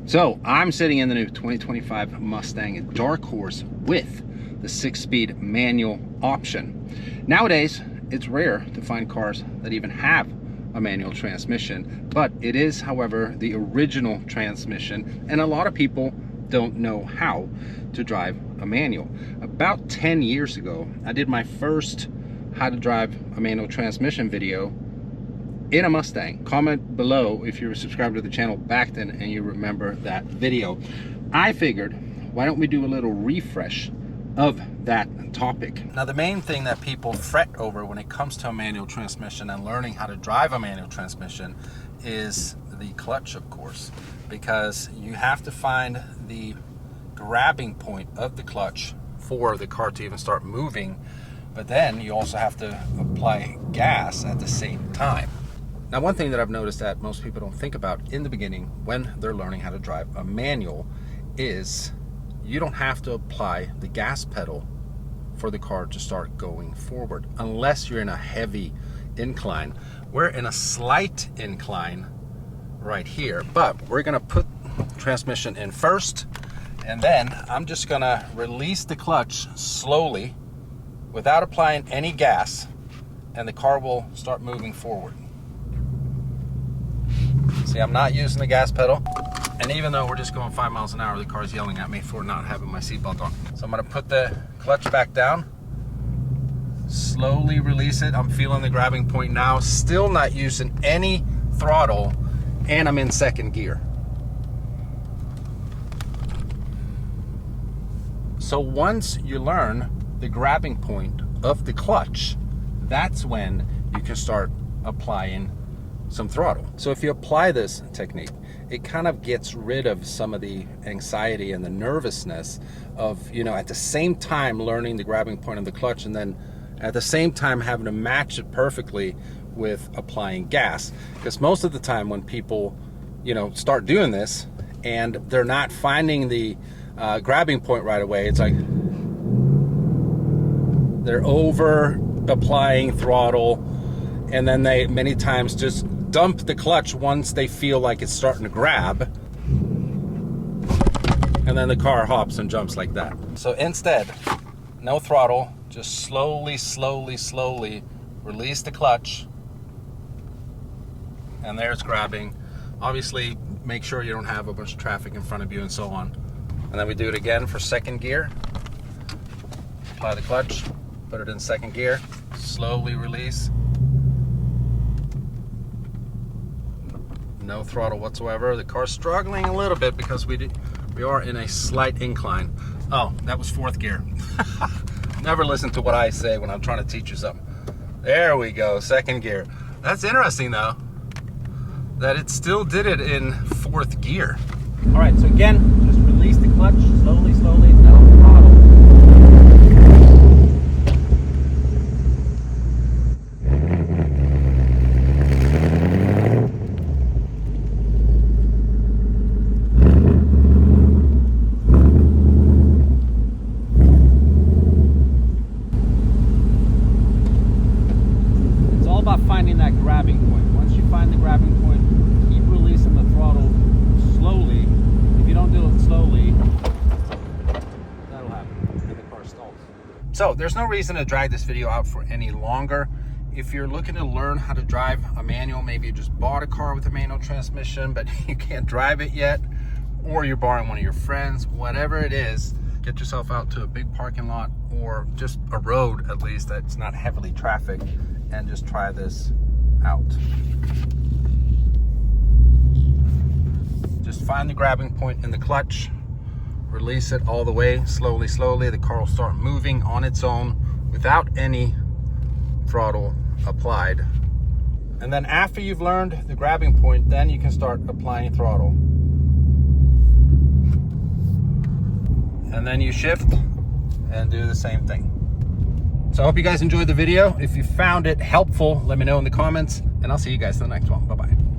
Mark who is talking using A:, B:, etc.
A: So I'm sitting in the new 2025 Mustang Dark Horse with the 6-speed manual option. Nowadays, it's rare to find cars that even have a manual transmission, but it is, however, the original transmission, and a lot of people don't know how to drive a manual. About 10 years ago, I did my first how to drive a manual transmission video in a Mustang. Comment below if you were subscribed to the channel back then and you remember that video. I figured, why don't we do a little refresh of that topic. Now, the main thing that people fret over when it comes to a manual transmission and learning how to drive a manual transmission is the clutch, of course, because you have to find the grabbing point of the clutch for the car to even start moving, but then you also have to apply gas at the same time. Now, one thing that I've noticed that most people don't think about in the beginning when they're learning how to drive a manual is you don't have to apply the gas pedal for the car to start going forward unless you're in a heavy incline. We're in a slight incline right here, but we're gonna put transmission in first, and then I'm just gonna release the clutch slowly without applying any gas, and the car will start moving forward. See, I'm not using the gas pedal, and even though we're just going 5 miles an hour, the car's yelling at me for not having my seatbelt on. So I'm gonna put the clutch back down, slowly release it. I'm feeling the grabbing point now, still not using any throttle, and I'm in second gear. So once you learn the grabbing point of the clutch, that's when you can start applying some throttle. So if you apply this technique, it kind of gets rid of some of the anxiety and the nervousness of, at the same time learning the grabbing point of the clutch, and then at the same time having to match it perfectly with applying gas. Because most of the time when people, start doing this and they're not finding the grabbing point right away, it's like they're over applying throttle, and then they many times just dump the clutch once they feel like it's starting to grab, and then the car hops and jumps like that. So instead, no throttle, just slowly release the clutch, and there's grabbing. Obviously, make sure you don't have a bunch of traffic in front of you and so on. And then we do it again for second gear. Apply the clutch, put it in second gear, slowly release. No throttle whatsoever. The car's struggling a little bit because we are in a slight incline. Oh, that was fourth gear. Never listen to what I say when I'm trying to teach you something. There we go, second gear. That's interesting though, that it still did it in fourth gear. All right, so again, just release the clutch slowly, no throttle. Finding that grabbing point. Once you find the grabbing point, keep releasing the throttle slowly. If you don't do it slowly, that'll happen and the car stalls. So there's no reason to drag this video out for any longer. If you're looking to learn how to drive a manual, maybe you just bought a car with a manual transmission but you can't drive it yet, or you're borrowing one of your friends, whatever it is, get yourself out to a big parking lot or just a road at least that's not heavily trafficked, and just try this out. Just find the grabbing point in the clutch, release it all the way, slowly. The car will start moving on its own without any throttle applied. And then after you've learned the grabbing point, then you can start applying throttle. And then you shift and do the same thing. So I hope you guys enjoyed the video. If you found it helpful, let me know in the comments, and I'll see you guys in the next one. Bye-bye.